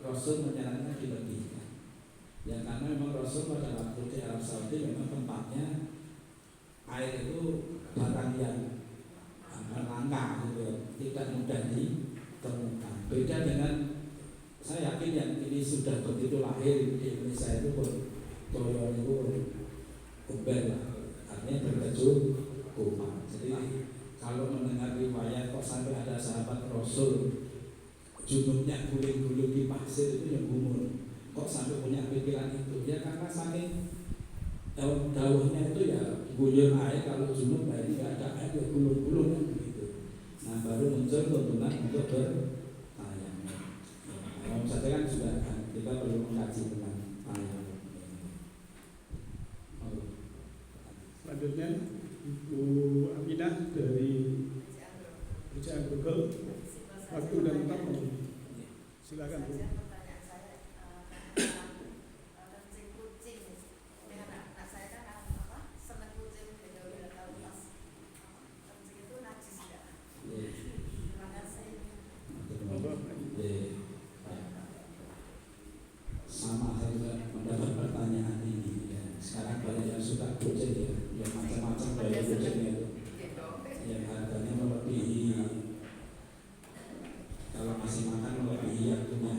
Rasul menyarankan dilebihkan. Ya karena memang Rasul pada waktu di Arab Saudi memang tempatnya air itu barang yang langka gitu ya, tidak mudah ditemukan. Beda dengan saya yakin yang ini sudah begitu lahir di Indonesia itu toyo itu ubel lah, artinya berkecukupan. Jadi kalau mendengar riwayat kok sampai ada sahabat Rasul junubnya guling-guling di pasir itu yang umur, kok sampai punya pikiran itu? Ya karena saking daunnya itu ya guyur air, kalau junub ini nggak ada air ya gulung-gulung kan begitu. Nah baru muncul tuntunan untuk bertayamum. Kalau saja kan sudah kita perlu mengkaji tentang tayamum. Selanjutnya Ibu Aminah dari Kerjaan Google. Waktu dan tempat, silakan Bu. Pertanyaan saya kencing kucing dengan anak saya kan senang kucing jadi udah tahu pas kencing itu najis nggak? Terima kasih. Sama saya juga mendapat pertanyaan ini ya. Sekarang banyak yang suka kucing ya, yang macam-macam banyak kucingnya itu, yang harganya melebihi, kalau masih makan melebihi yang punya.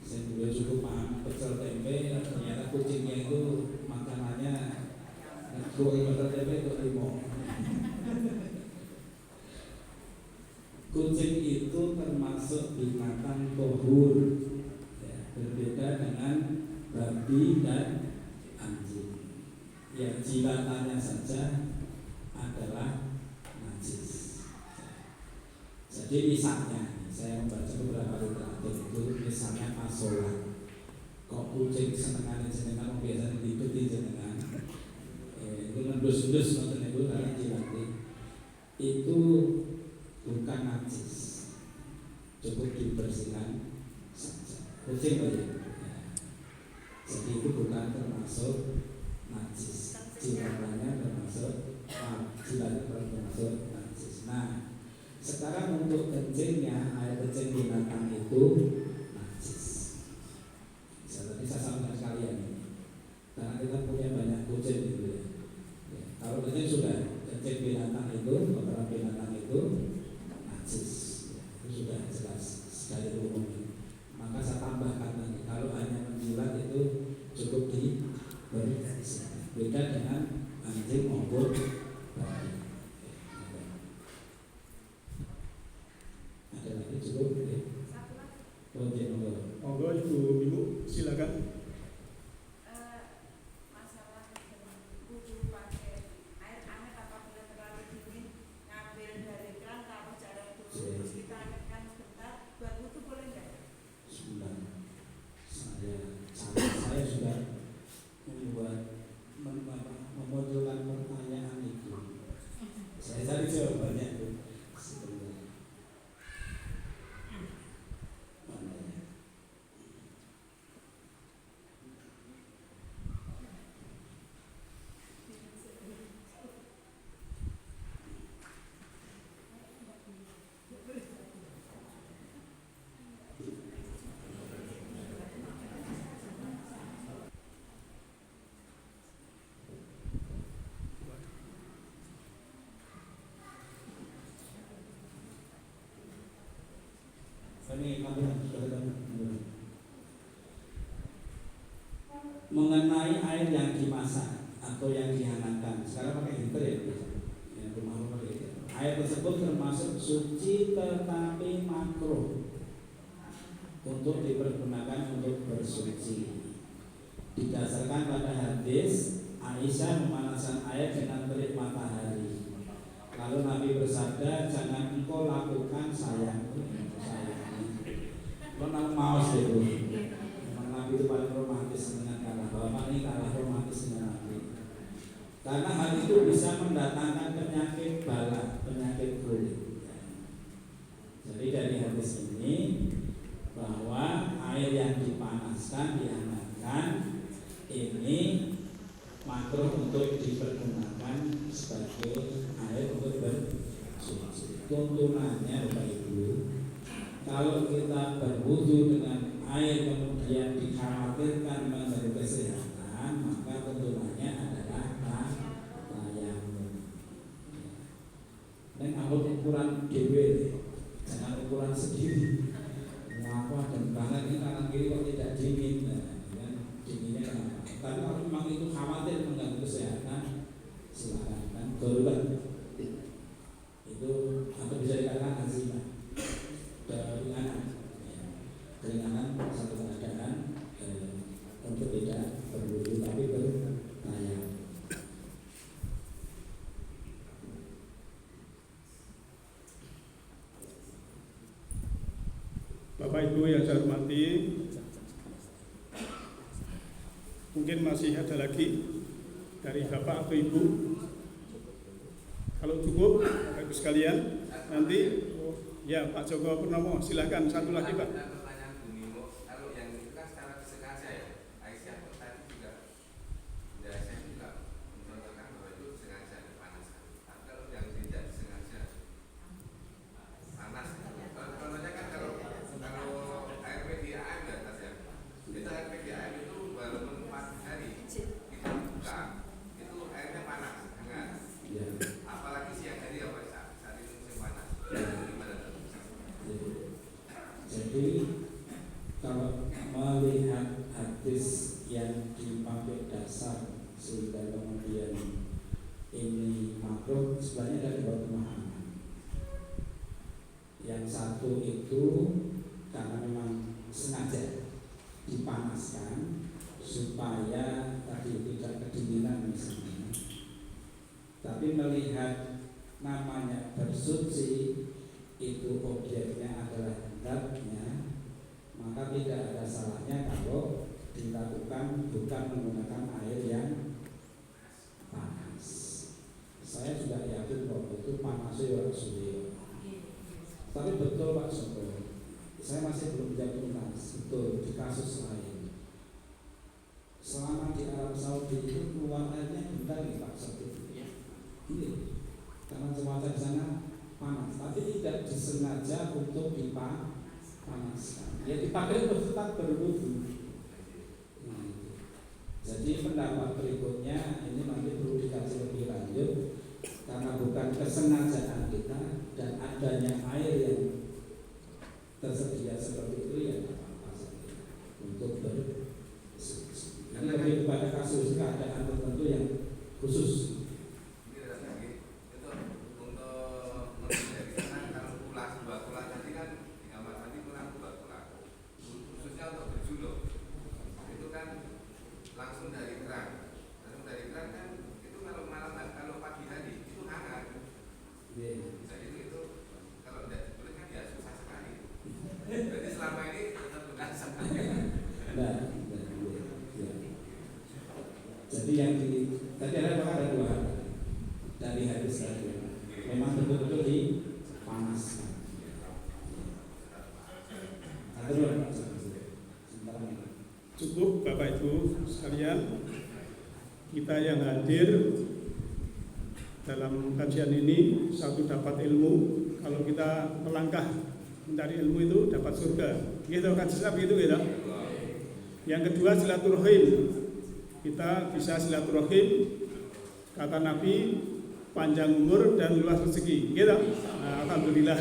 Saya juga cukup paham pecel tempe, ternyata kucingnya itu makanannya pecel tempe itu limau. Kucing itu termasuk binatang tohur ya, berbeda dengan babi dan anjing. Ya jiwatannya saja adalah najis. Jadi misalnya saya membaca beberapa literatur itu misalnya masalah kok kucing senengan jenengan biasanya diikuti jenengan itu ngendus-endus nonton itu karena jiwati itu bukan najis, cukup dibersihkan saja. Kucing ya. Jadi itu bukan termasuk najis, jiwanya termasuk jiwanya termasuk najis. Nah sekarang untuk kencingnya, air kencing binatang itu najis. Tadi saya sampaikan sekalian ini, karena kita punya banyak kucing gitu ya. Kalau kencing sudah, kencing binatang itu, kotoran binatang itu najis, itu sudah jelas sekali umumnya. Maka saya tambahkan lagi, kalau hanya menjilat itu cukup dibersihkan. Beda dengan anjing maupun babi. Ada lagi cukup? Monggo Ibu silakan. Masalah kudu pakai air hangat apabila terlalu dingin, ngambil dari keran taruh jarak dulu terus kita hangatkan sebentar, buat wudhu boleh nggak? Sudah, saya sudah memunculkan pertanyaan itu. Saya cari jawabannya itu. Ini mengenai air yang dimasak atau yang dihangatkan, sekarang pakai heater ya, rumah itu. Air tersebut termasuk suci tetapi makruh untuk dipergunakan untuk bersuci. Didasarkan pada hadis Aisyah memanaskan air dengan terik matahari. Lalu Nabi bersabda, jangan engkau lakukan sayangku. Lo nang maos itu, memang Nabi itu paling romantis dengan kalah. Bapak ini kalah romantis dengan Nabi. Karena hal itu bisa mendatangkan penyakit bala, penyakit kulit. Jadi dari hadis ini bahwa air yang dipanaskan, dihangatkan ini makruh untuk dipergunakan sebagai air untuk bersuci. Tuntunannya Bapak Ibu, kalau kita berwudu dengan air kemudian dikhawatirkan mengganggu kesehatan, maka keturunannya adalah tayamum. Dan anggur ukuran dewe, jangan ukuran sendiri. Mengapa dan banget ini kanan kiri kok tidak dingin? Nah, dinginnya kenapa? Tapi kalau memang itu khawatir mengganggu kesehatan, silakan kan darurat. Itu atau bisa dikatakan azimah. Keringanan satu keadaan untuk tidak berwudu tapi bertayamum. Bapak Ibu yang saya hormati, mungkin masih ada lagi dari Bapak atau Ibu. Kalau cukup, Bapak Ibu sekalian, nanti ya Pak Joko Purnomo, silahkan satu lagi Pak. Pertanyaan Bu Mimo, kalau yang itu kan secara disengaja ya, Aisyah tadi juga, ya saya juga mencontohkan bahwa itu sengaja dipanaskan. Tapi kalau yang tidak disengaja panas, contohnya kan kalau air PDAM ya Mas ya, itu air PDAM itu walaupun 4 hari kita buka, itu airnya panas, hangat. Apalagi siang hari ya Pak, saat itu musim panas. Jadi kalau melihat hadis yang dipakai dasar sehingga kemudian ini makruh, sebenarnya ada dua pemahaman. Yang satu itu karena memang sengaja dipanaskan supaya tadi tidak kedinginan misalnya. Tapi melihat namanya bersuci itu objeknya adalah zatnya, maka tidak ada salahnya kalau dilakukan bukan menggunakan air yang panas. Saya juga yakin bahwa itu panasnya sulit. Tapi betul Pak Joko, saya masih belum bisa tuntas betul di kasus lain. Selama di Arab Saudi itu keluar airnya bentar nih Pak Joko. Iya, karena cuaca di sana panas, tapi tidak disengaja untuk dipanaskan. Ya dipakai untuk tetap berwudu. Nah, jadi pendapat berikutnya ini nanti perlu dikaji lebih lanjut karena bukan kesengajaan kita dan adanya air yang tersedia seperti itu ya apa-apa saja untuk bersuci. Ini lebih kepada kasus keadaan tertentu yang khusus. Langsung dari keran kan itu kalau malam kalau pagi hari itu hangat. Jadi itu kalau tidak diboleh kan ya susah sekali. Jadi selama ini tetap bukan sekali. Jadi yang tadi ada dua hal dari hadis tadi. Memang betul-betul dipanaskan. Cukup Bapak Ibu sekalian, kita yang hadir dalam kajian ini satu dapat ilmu. Kalau kita melangkah mencari ilmu itu dapat surga. Gitu kan begitu gitu. Yang kedua silaturahim. Kita bisa silaturahim, kata Nabi, panjang umur dan luas rezeki. Gitu. Nah, alhamdulillah.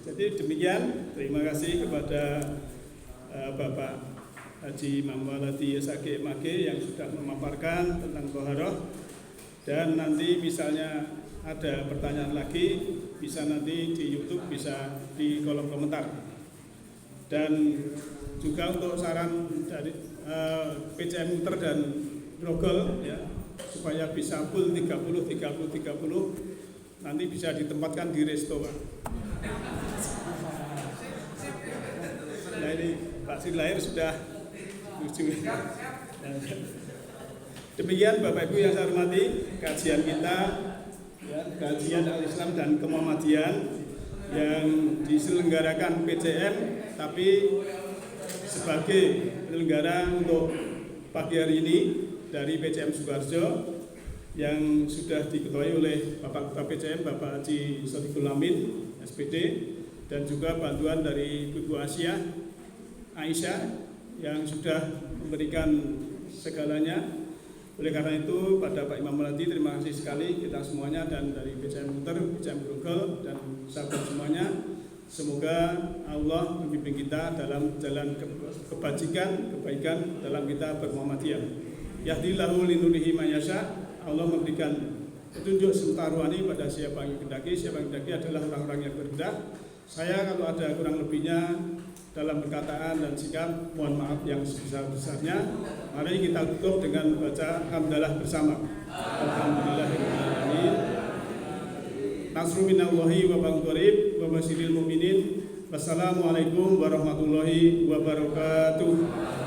Jadi demikian. Terima kasih kepada Bapak Haji Mamwaladi Sage Mage yang sudah memaparkan tentang Toharoh. Dan nanti misalnya ada pertanyaan lagi, bisa nanti di YouTube, bisa di kolom komentar. Dan juga untuk saran dari PCM Muter dan Grogol ya, supaya bisa full 30 nanti bisa ditempatkan di resto Pak. Nah ini Pak Silair sudah setuju. Demikian Bapak Ibu yang saya hormati, kajian kita ya, kajian Al-Islam dan Kemuhamadian yang diselenggarakan PCM, tapi sebagai penyelenggara untuk pagi hari ini dari PCM Sukoharjo yang sudah diketuai oleh Bapak Ketua PCM Bapak Haji Sodiqul Amin SPD, dan juga bantuan dari Ibu Aisyah yang sudah memberikan segalanya. Oleh karena itu pada Pak Imam Melati terima kasih sekali kita semuanya dan dari BCM Muter, BCM Grogol dan sahabat semuanya. Semoga Allah membimbing kita dalam jalan kebajikan, kebaikan dalam kita bermuhammadiyah. Yahdillahu linurihi mayasya. Allah memberikan petunjuk serta ruhani pada siapa yang kendaki. Siapa yang kendaki adalah orang-orang yang berkehendak. Saya kalau ada kurang lebihnya dalam perkataan dan sikap, mohon maaf yang sebesar-besarnya. Mari kita tutup dengan baca hamdalah bersama. Alhamdulillahirrahmanirrahim. Nasru minallahi wa bangqarib wa basyiril mu'minin. Wassalamualaikum warahmatullahi wabarakatuh.